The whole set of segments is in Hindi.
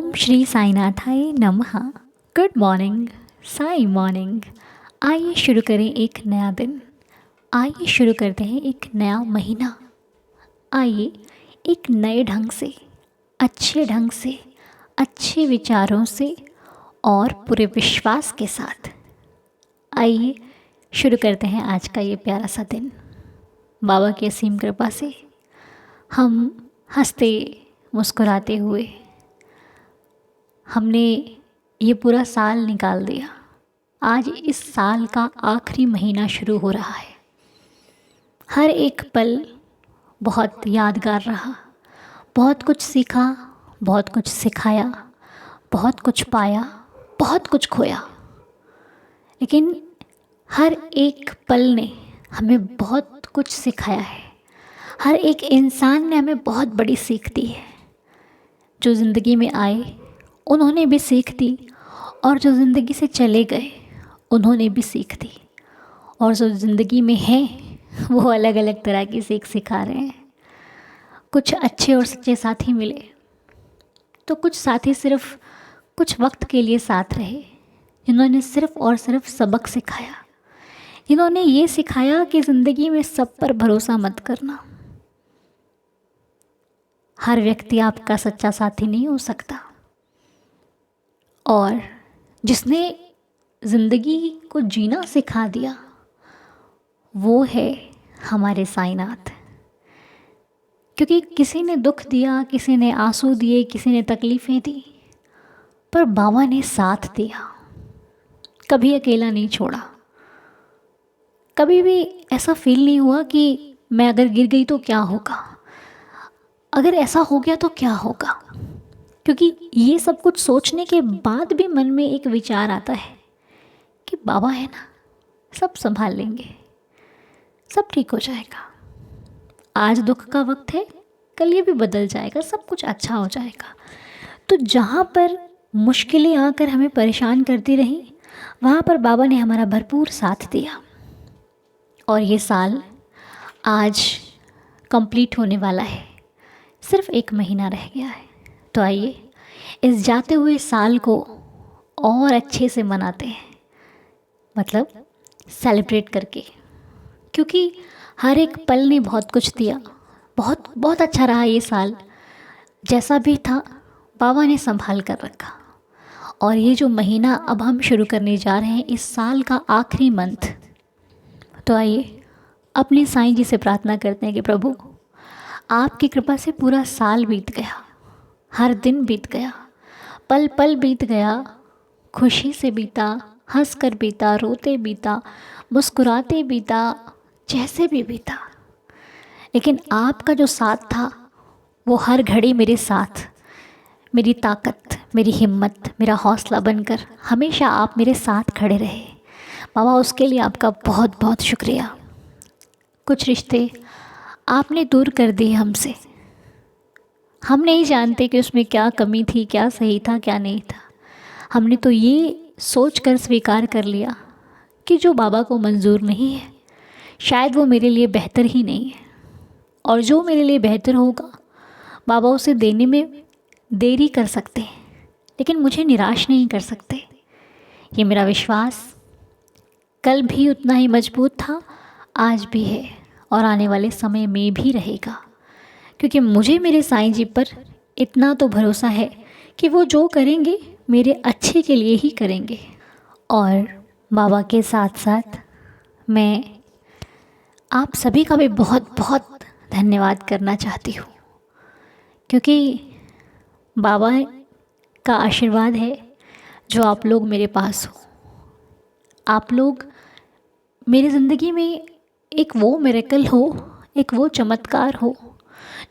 ओम श्री साईनाथाय नमः। Good morning, Sai morning. आइए शुरू करें एक नया दिन। आइए शुरू करते हैं एक नया महीना। आइए एक नए ढंग से, अच्छे ढंग से, अच्छे विचारों से और पूरे विश्वास के साथ आइए शुरू करते हैं आज का ये प्यारा सा दिन। बाबा की असीम कृपा से हम हंसते मुस्कुराते हुए हमने ये पूरा साल निकाल दिया। आज इस साल का आखिरी महीना शुरू हो रहा है। हर एक पल बहुत यादगार रहा। बहुत कुछ सीखा, बहुत कुछ सिखाया, बहुत कुछ पाया, बहुत कुछ खोया। लेकिन हर एक पल ने हमें बहुत कुछ सिखाया है। हर एक इंसान ने हमें बहुत बड़ी सीख दी है। जो ज़िंदगी में आए उन्होंने भी सीख दी, और जो ज़िंदगी से चले गए उन्होंने भी सीख दी, और जो ज़िंदगी में हैं वो अलग अलग तरह की सीख सिखा रहे हैं। कुछ अच्छे और सच्चे साथी मिले, तो कुछ साथी सिर्फ कुछ वक्त के लिए साथ रहे, जिन्होंने सिर्फ और सिर्फ सबक सिखाया। जिन्होंने ये सिखाया कि ज़िंदगी में सब पर भरोसा मत करना। हर व्यक्ति आपका सच्चा साथी नहीं हो सकता, और जिसने ज़िंदगी को जीना सिखा दिया वो है हमारे साईनाथ। क्योंकि किसी ने दुख दिया, किसी ने आंसू दिए, किसी ने तकलीफ़ें दी, पर बाबा ने साथ दिया। कभी अकेला नहीं छोड़ा। कभी भी ऐसा फील नहीं हुआ कि मैं अगर गिर गई तो क्या होगा, अगर ऐसा हो गया तो क्या होगा। क्योंकि ये सब कुछ सोचने के बाद भी मन में एक विचार आता है कि बाबा है ना, सब संभाल लेंगे, सब ठीक हो जाएगा। आज दुख का वक्त है, कल ये भी बदल जाएगा, सब कुछ अच्छा हो जाएगा। तो जहाँ पर मुश्किलें आकर हमें परेशान करती रहीं, वहाँ पर बाबा ने हमारा भरपूर साथ दिया। और ये साल आज कंप्लीट होने वाला है। सिर्फ एक महीना रह गया है। तो आइए इस जाते हुए साल को और अच्छे से मनाते हैं, मतलब सेलिब्रेट करके। क्योंकि हर एक पल ने बहुत कुछ दिया। बहुत बहुत अच्छा रहा ये साल। जैसा भी था बाबा ने संभाल कर रखा। और ये जो महीना अब हम शुरू करने जा रहे हैं, इस साल का आखिरी मंथ, तो आइए अपने साईं जी से प्रार्थना करते हैं कि प्रभु आपकी कृपा से पूरा साल बीत गया, हर दिन बीत गया, पल पल बीत गया, खुशी से बीता, हंस कर बीता, रोते बीता, मुस्कुराते बीता, जैसे भी बीता। लेकिन आपका जो साथ था वो हर घड़ी मेरे साथ, मेरी ताकत, मेरी हिम्मत, मेरा हौसला बनकर हमेशा आप मेरे साथ खड़े रहे। बाबा उसके लिए आपका बहुत बहुत शुक्रिया। कुछ रिश्ते आपने दूर कर दिए हमसे। हम नहीं जानते कि उसमें क्या कमी थी, क्या सही था, क्या नहीं था। हमने तो ये सोच कर स्वीकार कर लिया कि जो बाबा को मंजूर नहीं है शायद वो मेरे लिए बेहतर ही नहीं है, और जो मेरे लिए बेहतर होगा बाबा उसे देने में देरी कर सकते हैं, लेकिन मुझे निराश नहीं कर सकते। ये मेरा विश्वास कल भी उतना ही मजबूत था, आज भी है, और आने वाले समय में भी रहेगा। क्योंकि मुझे मेरे साईं जी पर इतना तो भरोसा है कि वो जो करेंगे मेरे अच्छे के लिए ही करेंगे। और बाबा के साथ साथ मैं आप सभी का भी बहुत बहुत धन्यवाद करना चाहती हूँ। क्योंकि बाबा का आशीर्वाद है जो आप लोग मेरे पास हो। आप लोग मेरी ज़िंदगी में एक वो मिरेकल हो, एक वो चमत्कार हो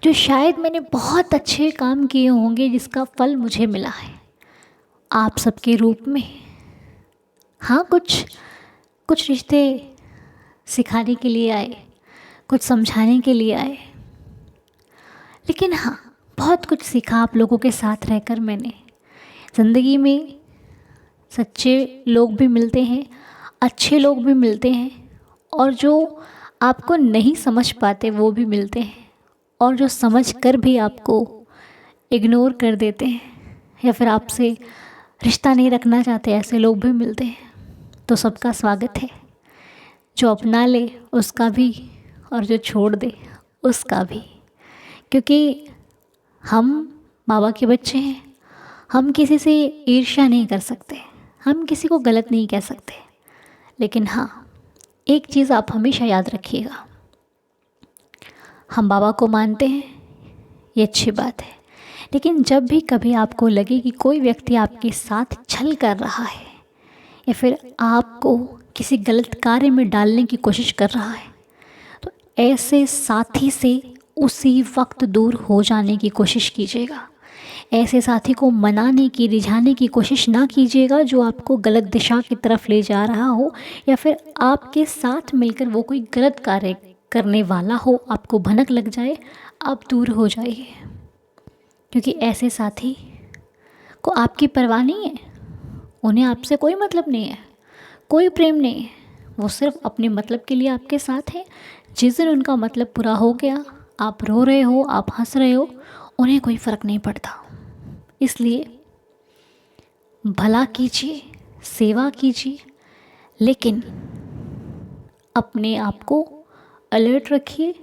जो शायद मैंने बहुत अच्छे काम किए होंगे जिसका फल मुझे मिला है आप सबके रूप में। हाँ, कुछ रिश्ते सिखाने के लिए आए, कुछ समझाने के लिए आए, लेकिन हाँ बहुत कुछ सीखा आप लोगों के साथ रहकर मैंने। ज़िंदगी में सच्चे लोग भी मिलते हैं, अच्छे लोग भी मिलते हैं, और जो आपको नहीं समझ पाते वो भी मिलते हैं, और जो समझ कर भी आपको इग्नोर कर देते हैं या फिर आपसे रिश्ता नहीं रखना चाहते, ऐसे लोग भी मिलते हैं। तो सबका स्वागत है, जो अपना ले उसका भी और जो छोड़ दे उसका भी, क्योंकि हम बाबा के बच्चे हैं। हम किसी से ईर्ष्या नहीं कर सकते, हम किसी को गलत नहीं कह सकते। लेकिन हाँ, एक चीज़ आप हमेशा याद रखिएगा, हम बाबा को मानते हैं, ये अच्छी बात है, लेकिन जब भी कभी आपको लगे कि कोई व्यक्ति आपके साथ छल कर रहा है या फिर आपको किसी गलत कार्य में डालने की कोशिश कर रहा है, तो ऐसे साथी से उसी वक्त दूर हो जाने की कोशिश कीजिएगा। ऐसे साथी को मनाने की, रिझाने की कोशिश ना कीजिएगा जो आपको गलत दिशा की तरफ ले जा रहा हो, या फिर आपके साथ मिलकर वो कोई गलत कार्य करने वाला हो, आपको भनक लग जाए, आप दूर हो जाइए। क्योंकि ऐसे साथी को आपकी परवाह नहीं है, उन्हें आपसे कोई मतलब नहीं है, कोई प्रेम नहीं है, वो सिर्फ अपने मतलब के लिए आपके साथ हैं। जिस दिन उनका मतलब पूरा हो गया, आप रो रहे हो, आप हंस रहे हो, उन्हें कोई फ़र्क नहीं पड़ता। इसलिए भला कीजिए, सेवा कीजिए, लेकिन अपने आप को अलर्ट रखिए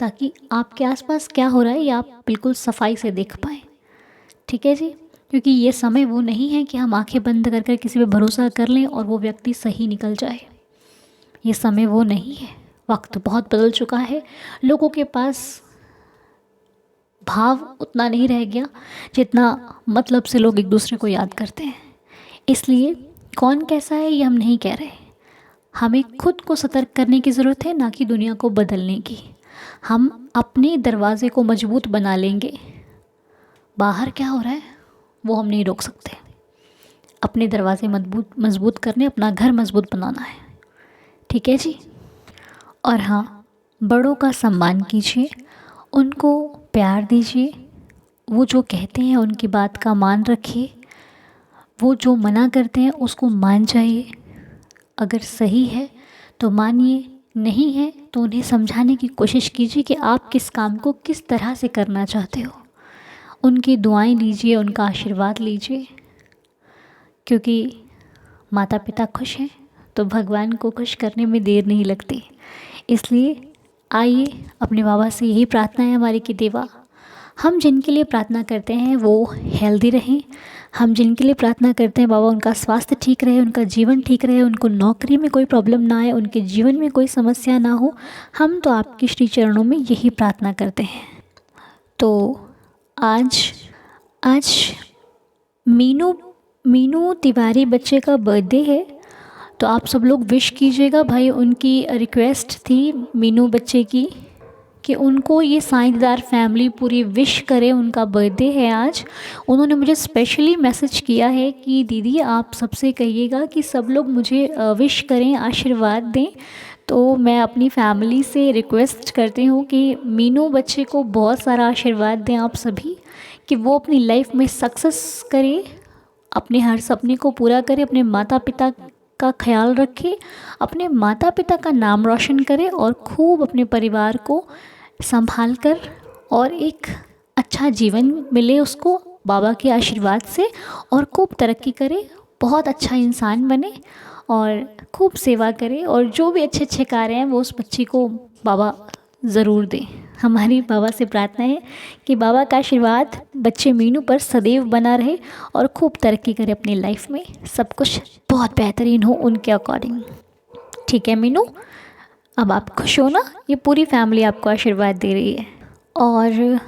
ताकि आपके आसपास क्या हो रहा है ये आप बिल्कुल सफाई से देख पाएँ। ठीक है जी, क्योंकि ये समय वो नहीं है कि हम आंखें बंद कर कर किसी पे भरोसा कर लें और वो व्यक्ति सही निकल जाए। ये समय वो नहीं है, वक्त बहुत बदल चुका है, लोगों के पास भाव उतना नहीं रह गया जितना मतलब से लोग एक दूसरे को याद करते हैं। इसलिए कौन कैसा है ये हम नहीं कह रहे, हमें खुद को सतर्क करने की ज़रूरत है, ना कि दुनिया को बदलने की। हम अपने दरवाज़े को मजबूत बना लेंगे, बाहर क्या हो रहा है वो हम नहीं रोक सकते। अपने दरवाजे मजबूत करने, अपना घर मजबूत बनाना है। ठीक है जी। और हाँ, बड़ों का सम्मान कीजिए, उनको प्यार दीजिए, वो जो कहते हैं उनकी बात का मान रखिए, वो जो मना करते हैं उसको मान जाइए। अगर सही है तो मानिए, नहीं है तो उन्हें समझाने की कोशिश कीजिए कि आप किस काम को किस तरह से करना चाहते हो। उनकी दुआएं लीजिए, उनका आशीर्वाद लीजिए, क्योंकि माता पिता खुश हैं तो भगवान को खुश करने में देर नहीं लगती। इसलिए आइए, अपने बाबा से यही प्रार्थना है हमारी कि देवा, हम जिनके लिए प्रार्थना करते हैं वो हेल्दी रहें, हम जिनके लिए प्रार्थना करते हैं बाबा उनका स्वास्थ्य ठीक रहे, उनका जीवन ठीक रहे, उनको नौकरी में कोई प्रॉब्लम ना आए, उनके जीवन में कोई समस्या ना हो। हम तो आपके श्री चरणों में यही प्रार्थना करते हैं। तो आज मीनू तिवारी बच्चे का बर्थडे है, तो आप सब लोग विश कीजिएगा। भाई उनकी रिक्वेस्ट थी मीनू बच्चे की कि उनको ये साइंसदार फैमिली पूरी विश करे, उनका बर्थडे है आज। उन्होंने मुझे स्पेशली मैसेज किया है कि दीदी आप सबसे कहिएगा कि सब लोग मुझे विश करें, आशीर्वाद दें। तो मैं अपनी फैमिली से रिक्वेस्ट करती हूँ कि मीनू बच्चे को बहुत सारा आशीर्वाद दें आप सभी, कि वो अपनी लाइफ में सक्सेस करे, अपने हर सपने को पूरा करे, अपने माता पिता का ख्याल रखे, अपने माता पिता का नाम रोशन करे और खूब अपने परिवार को संभाल कर और एक अच्छा जीवन मिले उसको बाबा के आशीर्वाद से, और खूब तरक्की करे, बहुत अच्छा इंसान बने और खूब सेवा करे, और जो भी अच्छे अच्छे कार्य हैं वो उस बच्ची को बाबा ज़रूर दें। हमारी बाबा से प्रार्थना है कि बाबा का आशीर्वाद बच्चे मीनू पर सदैव बना रहे और खूब तरक्की करे अपनी लाइफ में, सब कुछ बहुत बेहतरीन हो उनके अकॉर्डिंग। ठीक है मीनू, अब आप खुश हो ना? ये पूरी फैमिली आपको आशीर्वाद दे रही है। और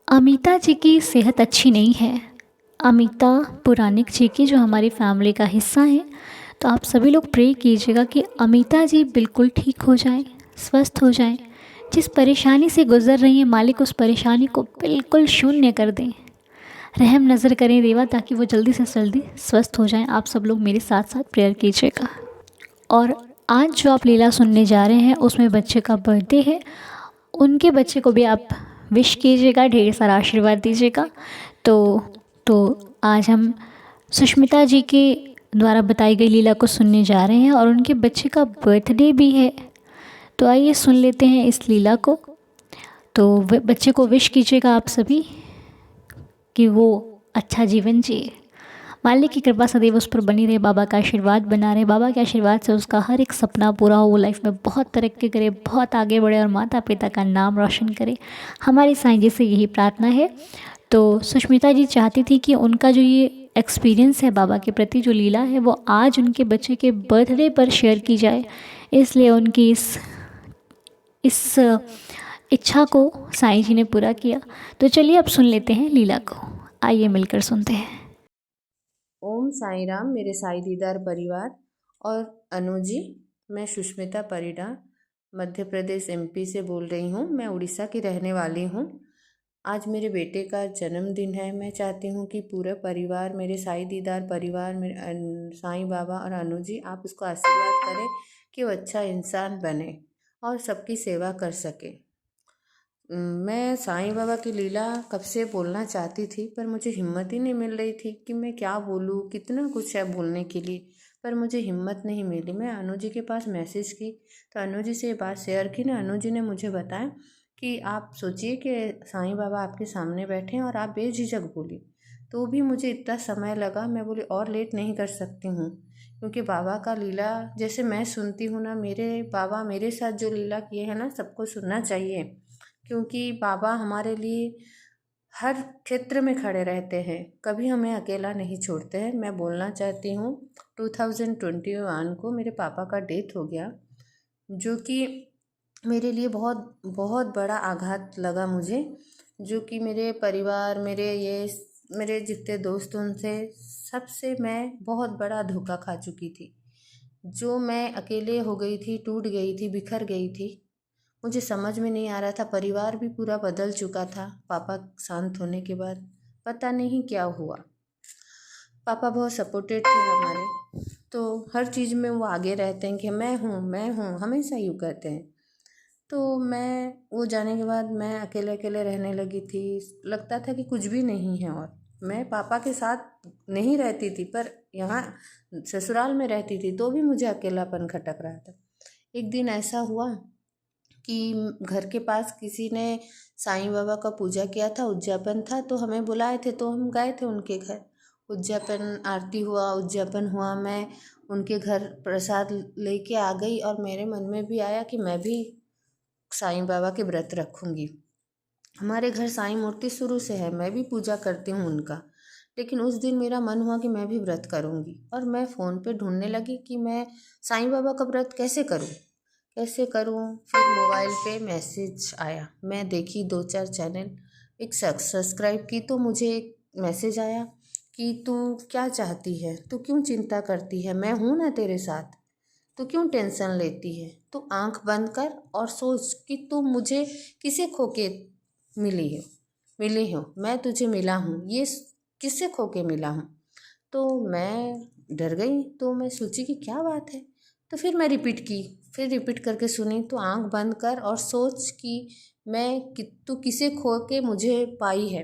अमिता जी की सेहत अच्छी नहीं है, अमिता पुरानिक जी की, जो हमारी फैमिली का हिस्सा है। तो आप सभी लोग प्रे कीजिएगा कि अमिता जी बिल्कुल ठीक हो जाएं, स्वस्थ हो जाएं। जिस परेशानी से गुजर रही हैं मालिक उस परेशानी को बिल्कुल शून्य कर दें, रहम नज़र करें देवा, ताकि वो जल्दी से जल्दी स्वस्थ हो जाएं। आप सब लोग मेरे साथ साथ प्रेयर कीजिएगा। और आज जो आप लीला सुनने जा रहे हैं उसमें बच्चे का बर्थडे है, उनके बच्चे को भी आप विश कीजिएगा, ढेर सारा आशीर्वाद दीजिएगा। तो आज हम सुष्मिता जी के द्वारा बताई गई लीला को सुनने जा रहे हैं और उनके बच्चे का बर्थडे भी है। तो आइए सुन लेते हैं इस लीला को। तो बच्चे को विश कीजिएगा आप सभी कि वो अच्छा जीवन जिए। मालिक की कृपा सदैव उस पर बनी रहे, बाबा का आशीर्वाद बना रहे, बाबा के आशीर्वाद से उसका हर एक सपना पूरा हो, वो लाइफ में बहुत तरक्की करे, बहुत आगे बढ़े और माता पिता का नाम रोशन करे। हमारी साईं जी से यही प्रार्थना है। तो सुष्मिता जी चाहती थी कि उनका जो ये एक्सपीरियंस है बाबा के प्रति, जो लीला है, वो आज उनके बच्चे के बर्थडे पर शेयर की जाए, इसलिए उनकी इस इच्छा को साईं जी ने पूरा किया। तो चलिए अब सुन लेते हैं लीला को, आइए मिलकर सुनते हैं। ओम साई राम मेरे साई दीदार परिवार और अनुजी, मैं सुष्मिता परिडा मध्य प्रदेश एमपी से बोल रही हूँ। मैं उड़ीसा की रहने वाली हूँ। आज मेरे बेटे का जन्मदिन है। मैं चाहती हूँ कि पूरा परिवार, मेरे साई दीदार परिवार, मेरे साईं बाबा और अनुजी, आप उसको आशीर्वाद करें कि वो अच्छा इंसान बने और सबकी सेवा कर सके। मैं साईं बाबा की लीला कब से बोलना चाहती थी, पर मुझे हिम्मत ही नहीं मिल रही थी कि मैं क्या बोलूँ। कितना कुछ है बोलने के लिए, पर मुझे हिम्मत नहीं मिली। मैं अनु जी के पास मैसेज की तो अनु जी से ये बात शेयर की ना, अनु जी ने मुझे बताया कि आप सोचिए कि साईं बाबा आपके सामने बैठे हैं और आप बेझिझक बोली। तो भी मुझे इतना समय लगा। मैं बोली और लेट नहीं कर सकती हूँ, क्योंकि बाबा का लीला जैसे मैं सुनती हूँ ना, मेरे बाबा मेरे साथ जो लीला किए हैं ना, सबको सुनना चाहिए। क्योंकि बाबा हमारे लिए हर क्षेत्र में खड़े रहते हैं, कभी हमें अकेला नहीं छोड़ते हैं। मैं बोलना चाहती हूँ 2021 को मेरे पापा का डेथ हो गया, जो कि मेरे लिए बहुत बहुत बड़ा आघात लगा मुझे। जो कि मेरे परिवार, मेरे जितने दोस्त, उनसे सबसे मैं बहुत बड़ा धोखा खा चुकी थी। जो मैं अकेले हो गई थी, टूट गई थी, बिखर गई थी। मुझे समझ में नहीं आ रहा था। परिवार भी पूरा बदल चुका था पापा शांत होने के बाद। पता नहीं क्या हुआ। पापा बहुत सपोर्टेड थे हमारे, तो हर चीज़ में वो आगे रहते हैं कि मैं हूँ, हमेशा यूँ कहते हैं। तो मैं वो जाने के बाद मैं अकेले अकेले रहने लगी थी। लगता था कि कुछ भी नहीं है। और मैं पापा के साथ नहीं रहती थी, पर यहाँ ससुराल में रहती थी तो भी मुझे अकेलापन खटक रहा था। एक दिन ऐसा हुआ कि घर के पास किसी ने साईं बाबा का पूजा किया था, उद्यापन था, तो हमें बुलाए थे, तो हम गए थे उनके घर। उद्यापन आरती हुआ, उद्यापन हुआ, मैं उनके घर प्रसाद लेके आ गई और मेरे मन में भी आया कि मैं भी साईं बाबा के व्रत रखूँगी। हमारे घर साईं मूर्ति शुरू से है, मैं भी पूजा करती हूँ उनका। लेकिन उस दिन मेरा मन हुआ कि मैं भी व्रत करूँगी, और मैं फ़ोन पे ढूंढने लगी कि मैं साईं बाबा का व्रत कैसे करूँ, कैसे करूँ। फिर मोबाइल पे मैसेज आया, मैं देखी 2-4 चैनल, एक सब्सक्राइब की, तो मुझे एक मैसेज आया कि तू क्या चाहती है, तू क्यों चिंता करती है, मैं हूँ ना तेरे साथ, तू क्यों टेंशन लेती है। तू आंख बंद कर और सोच कि तू मुझे किसे खो के मिली हो, मैं तुझे मिला हूँ, ये किससे खो के मिला हूँ। तो मैं डर गई। तो मैं सोची कि क्या बात है। तो फिर मैं रिपीट की, फिर रिपीट करके सुनी, तो आंख बंद कर और सोच कि तू किसे खो के मुझे पाई है।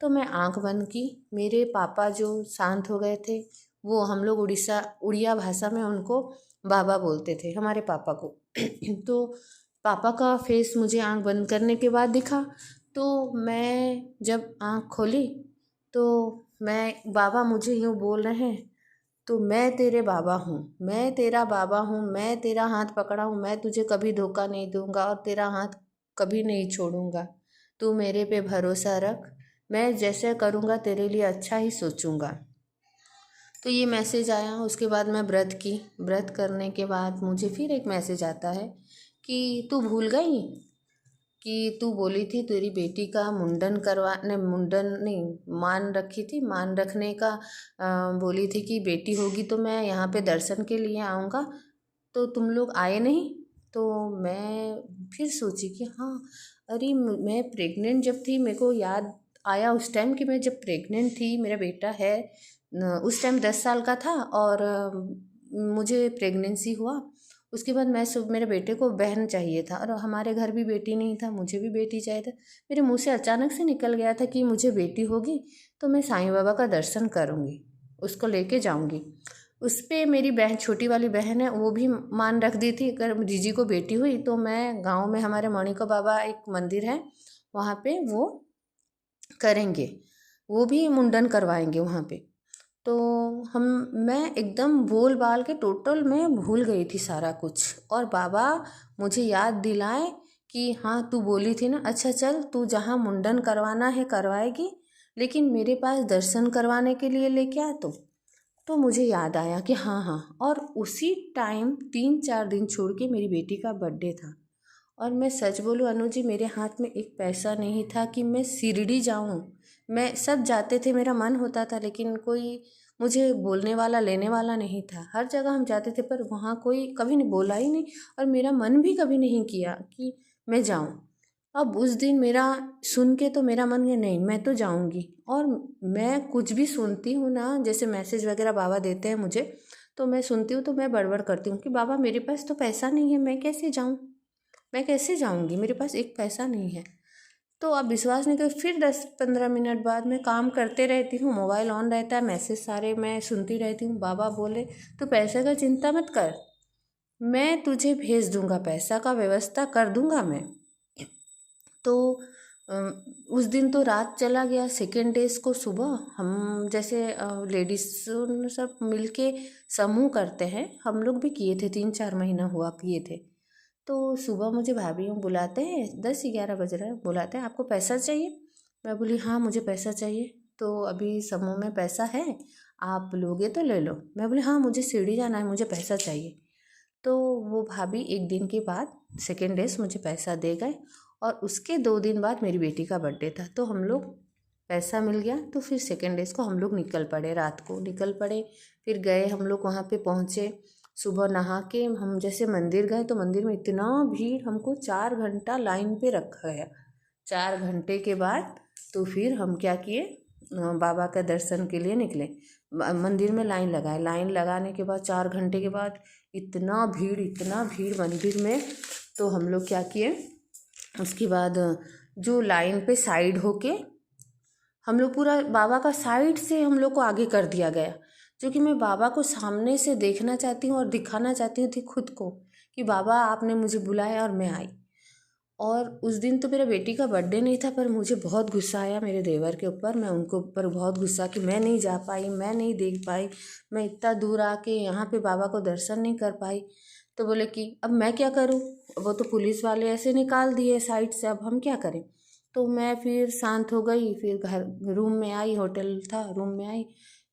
तो मैं आंख बंद की। मेरे पापा जो शांत हो गए थे, वो हम लोग उड़िया भाषा में उनको बाबा बोलते थे, हमारे पापा को। तो पापा का फेस मुझे आंख बंद करने के बाद दिखा। तो मैं जब आंख खोली तो बाबा मुझे यूँ बोल रहे हैं, तो मैं तेरे बाबा हूँ, मैं तेरा बाबा हूँ, मैं तेरा हाथ पकड़ा हूँ, मैं तुझे कभी धोखा नहीं दूंगा और तेरा हाथ कभी नहीं छोड़ूंगा। तू मेरे पे भरोसा रख, मैं जैसे करूँगा तेरे लिए अच्छा ही सोचूंगा। तो ये मैसेज आया। उसके बाद मैं व्रत की। व्रत करने के बाद मुझे फिर एक मैसेज आता है कि तू भूल गई कि तू बोली थी तेरी बेटी का मुंडन नहीं, मान रखी थी, मान रखने का बोली थी कि बेटी होगी तो मैं यहाँ पे दर्शन के लिए आऊँगा, तो तुम लोग आए नहीं। तो मैं फिर सोची कि हाँ, अरे मैं प्रेग्नेंट जब थी, मेरे को याद आया उस टाइम कि मैं जब प्रेग्नेंट थी, मेरा बेटा है उस टाइम 10 साल का था, और मुझे प्रेगनेंसी हुआ। उसके बाद मेरे बेटे को बहन चाहिए था, और हमारे घर भी बेटी नहीं था, मुझे भी बेटी चाहिए था। मेरे मुंह से अचानक से निकल गया था कि मुझे बेटी होगी तो मैं साईं बाबा का दर्शन करूँगी, उसको लेके जाऊँगी। उस पर मेरी बहन, छोटी वाली बहन है, वो भी मान रख दी थी, अगर जीजी को बेटी हुई तो मैं गाँव में हमारे मणिका बाबा एक मंदिर है, वहाँ पे वो करेंगे। वो भी मुंडन करवाएंगे वहाँ पे। तो हम मैं एकदम बोल बाल के टोटल मैं भूल गई थी सारा कुछ, और बाबा मुझे याद दिलाए कि हाँ तू बोली थी ना, अच्छा चल तू जहाँ मुंडन करवाना है करवाएगी, लेकिन मेरे पास दर्शन करवाने के लिए लेके आ तो मुझे याद आया कि हाँ हाँ। और उसी टाइम 3-4 दिन छोड़ के मेरी बेटी का बर्थडे था, और मैं सच बोलूँ अनु जी, मेरे हाथ में एक पैसा नहीं था कि मैं शिरडी जाऊँ। मैं सब जाते थे, मेरा मन होता था, लेकिन कोई मुझे बोलने वाला लेने वाला नहीं था। हर जगह हम जाते थे पर वहाँ कोई कभी नहीं बोला ही नहीं, और मेरा मन भी कभी नहीं किया कि मैं जाऊँ। अब उस दिन मेरा सुन के तो मेरा मन है नहीं मैं तो जाऊँगी। और मैं कुछ भी सुनती हूँ ना, जैसे मैसेज वगैरह बाबा देते हैं मुझे, तो मैं सुनती हूँ तो मैं बड़बड़ करती हूँ कि बाबा मेरे पास तो पैसा नहीं है, मैं कैसे जाऊँ, मैं कैसे जाऊँगी, मेरे पास एक पैसा नहीं है। तो आप विश्वास नहीं करें, फिर 10-15 मिनट बाद मैं काम करते रहती हूँ, मोबाइल ऑन रहता है, मैसेज सारे मैं सुनती रहती हूँ। बाबा बोले तू पैसे का चिंता मत कर, मैं तुझे भेज दूँगा, पैसा का व्यवस्था कर दूँगा मैं। तो उस दिन तो रात चला गया। सेकेंड डेज को सुबह हम जैसे लेडीज सब मिलके समूह करते हैं, हम लोग भी किए थे, 3-4 महीना हुआ किए थे। तो सुबह मुझे भाभी बुलाते हैं, 10-11 बज रहा है, बुलाते हैं आपको पैसा चाहिए। मैं बोली हाँ मुझे पैसा चाहिए, तो अभी समूह में पैसा है, आप लोगे तो ले लो। मैं बोली हाँ मुझे शिरडी जाना है, मुझे पैसा चाहिए। तो वो भाभी एक दिन के बाद सेकेंड डेज मुझे पैसा दे गए, और उसके 2 दिन बाद मेरी बेटी का बर्थडे था, तो हम लोग पैसा मिल गया। तो फिर सेकेंड डेज को हम लोग निकल पड़े, रात को निकल पड़े। फिर गए हम लोग वहाँ पे पहुँचे, सुबह नहा के हम जैसे मंदिर गए, तो मंदिर में इतना भीड़, हमको 4 घंटा लाइन पे रखा गया। 4 घंटे के बाद तो फिर हम क्या किए, बाबा का दर्शन के लिए निकले। मंदिर में लाइन लगाए, लाइन लगाने के बाद 4 घंटे के बाद इतना भीड़ मंदिर में। तो हम लोग क्या किए, उसके बाद जो लाइन पे साइड होके हम लोग पूरा बाबा का साइड से हम लोग को आगे कर दिया गया, जो कि मैं बाबा को सामने से देखना चाहती हूँ और दिखाना चाहती हूँ थी खुद को कि बाबा आपने मुझे बुलाया और मैं आई। और उस दिन तो मेरा बेटी का बर्थडे नहीं था, पर मुझे बहुत गुस्सा आया मेरे देवर के ऊपर, मैं उनको ऊपर बहुत गुस्सा कि मैं नहीं जा पाई, मैं नहीं देख पाई, मैं इतना दूर आके यहाँ पे बाबा को दर्शन नहीं कर पाई। तो बोले कि अब मैं क्या करूँ, वो तो पुलिस वाले ऐसे निकाल दिए साइड से, अब हम क्या करें। तो मैं फिर शांत हो गई, फिर घर रूम में आई, होटल था रूम में आई।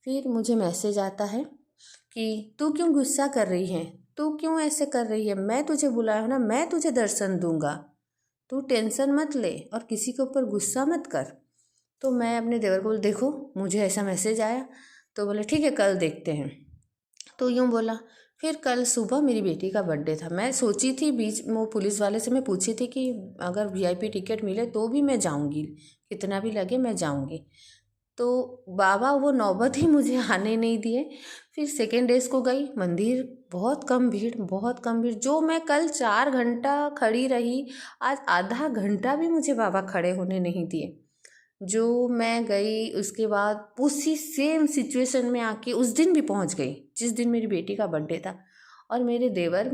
फिर मुझे मैसेज आता है कि तू क्यों गुस्सा कर रही है, तू क्यों ऐसे कर रही है, मैं तुझे बुलाया हूँ ना, मैं तुझे दर्शन दूंगा, तू टेंशन मत ले और किसी के ऊपर गुस्सा मत कर। तो मैं अपने देवर को देखो मुझे ऐसा मैसेज आया। तो बोले ठीक है कल देखते हैं। तो यूँ बोला। फिर कल सुबह मेरी बेटी का बर्थडे था, मैं सोची थी बीच वो पुलिस वाले से मैं पूछी थी कि अगर वीआईपी टिकट मिले तो भी मैं जाऊंगी, कितना भी लगे मैं जाऊंगी। तो बाबा वो नौबत ही मुझे आने नहीं दिए। फिर सेकेंड डेज को गई मंदिर, बहुत कम भीड़, बहुत कम भीड़। जो मैं कल 4 घंटा खड़ी रही, आज आधा घंटा भी मुझे बाबा खड़े होने नहीं दिए। जो मैं गई उसके बाद उसी सेम सिचुएशन में आके उस दिन भी पहुंच गई जिस दिन मेरी बेटी का बर्थडे था। और मेरे देवर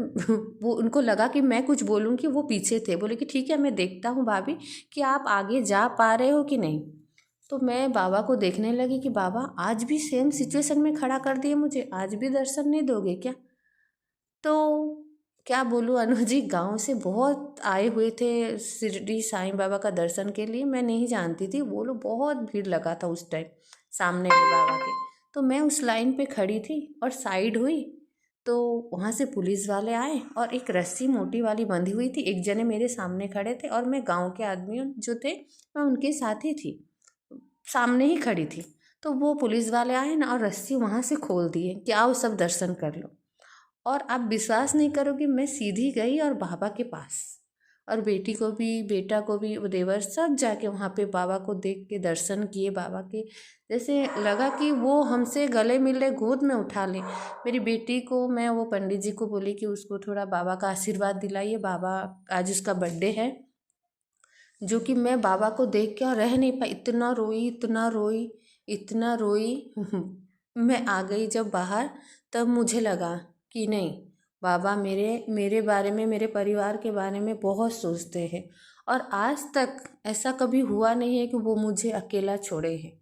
वो उनको लगा कि मैं कुछ बोलूँगी, वो पीछे थे, बोले कि ठीक है मैं देखता हूँ भाभी कि आप आगे जा पा रहे हो कि नहीं। तो मैं बाबा को देखने लगी कि बाबा आज भी सेम सिचुएशन में खड़ा कर दिए मुझे, आज भी दर्शन नहीं दोगे क्या। तो क्या बोलूँ अनु जी, गाँव से बहुत आए हुए थे शिरडी साईं बाबा का दर्शन के लिए, मैं नहीं जानती थी, वो लोग बहुत भीड़ लगा था उस टाइम सामने में बाबा के। तो मैं उस लाइन पे खड़ी थी और साइड हुई, तो वहाँ से पुलिस वाले आए और एक रस्सी मोटी वाली बंधी हुई थी, एक जने मेरे सामने खड़े थे और मैं गाँव के आदमी जो थे मैं उनके साथ ही थी, सामने ही खड़ी थी। तो वो पुलिस वाले आए ना और रस्सी वहाँ से खोल दिए कि आओ सब दर्शन कर लो। और आप विश्वास नहीं करोगे, मैं सीधी गई और बाबा के पास, और बेटी को भी बेटा को भी वो देवर सब जाके वहाँ पे बाबा को देख के दर्शन किए। बाबा के जैसे लगा कि वो हमसे गले मिले, गोद में उठा लें। मेरी बेटी को मैं वो पंडित जी को बोली कि उसको थोड़ा बाबा का आशीर्वाद दिलाइए, बाबा आज उसका बर्थडे है। जो कि मैं बाबा को देख के और रह नहीं पाई, इतना रोई इतना रोई इतना रोई मैं आ गई जब बाहर, तब मुझे लगा कि नहीं, बाबा मेरे मेरे बारे में, मेरे परिवार के बारे में बहुत सोचते हैं, और आज तक ऐसा कभी हुआ नहीं है कि वो मुझे अकेला छोड़े हैं।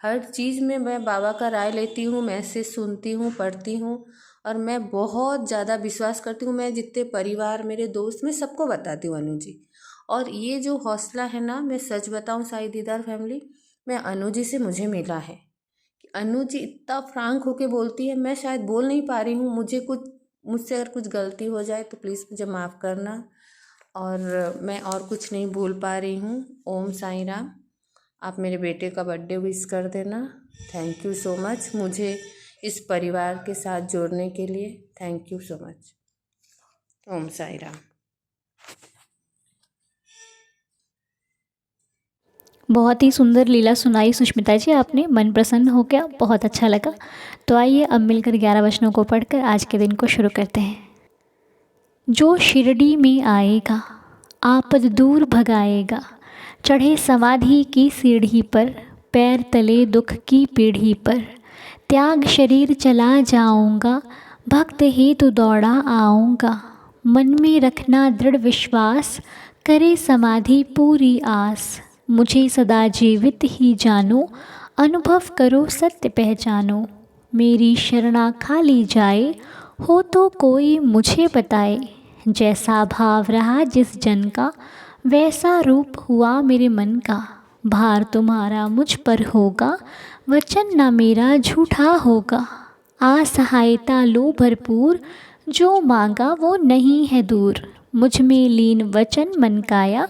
हर चीज़ में मैं बाबा का राय लेती हूँ, मैसेज सुनती हूँ, पढ़ती हूँ और मैं बहुत ज़्यादा विश्वास करती हूँ। मैं जितने परिवार, मेरे दोस्त, मैं सबको बताती हूँ अनु जी। और ये जो हौसला है ना, मैं सच बताऊँ साईं दीदार फैमिली, मैं अनु जी से मुझे मिला है। कि अनु जी इतना फ्रांक होके बोलती है, मैं शायद बोल नहीं पा रही हूँ। मुझसे अगर कुछ गलती हो जाए तो प्लीज़ मुझे माफ़ करना। और मैं और कुछ नहीं बोल पा रही हूँ। ओम साईं राम। आप मेरे बेटे का बर्थडे विश कर देना। थैंक यू सो मच मुझे इस परिवार के साथ जोड़ने के लिए। Thank you so much. Om Sai Ram. बहुत ही सुंदर लीला सुनाई सुष्मिता जी आपने, मन प्रसन्न हो गया, बहुत अच्छा लगा। तो आइए अब मिलकर 11 वचनों को पढ़कर आज के दिन को शुरू करते हैं। जो शिरडी में आएगा आपद दूर भगाएगा, चढ़े समाधि की सीढ़ी पर, पैर तले दुख की पीढ़ी पर, त्याग शरीर चला जाऊंगा, भक्त हेतु दौड़ा आऊँगा, मन में रखना दृढ़ विश्वास, करे समाधि पूरी आस, मुझे सदा जीवित ही जानो, अनुभव करो सत्य पहचानो, मेरी शरणा खाली जाए, हो तो कोई मुझे बताए, जैसा भाव रहा जिस जन का, वैसा रूप हुआ मेरे मन का, भार तुम्हारा मुझ पर होगा, वचन ना मेरा झूठा होगा, असहायता लो भरपूर, जो मांगा वो नहीं है दूर, मुझ में लीन वचन मन काया,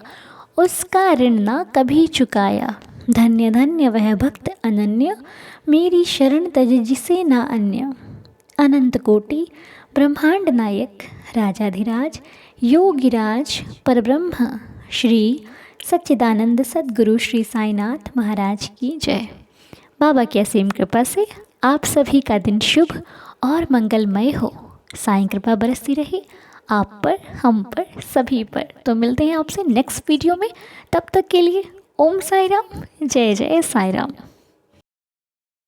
उसका ऋण ना कभी चुकाया, धन्य धन्य वह भक्त अनन्य, मेरी शरण तज जिसे ना अन्य, अनंत कोटि ब्रह्मांड नायक राजाधिराज योगिराज परब्रह्म श्री सच्चिदानंद सद्गुरु श्री साईनाथ महाराज की जय। बाबा की असीम कृपा से आप सभी का दिन शुभ और मंगलमय हो। साईं कृपा बरसती रहे आप पर, हम पर, सभी पर। तो मिलते हैं आपसे नेक्स्ट वीडियो में। तब तक के लिए ओम साई राम, जय जय साई राम।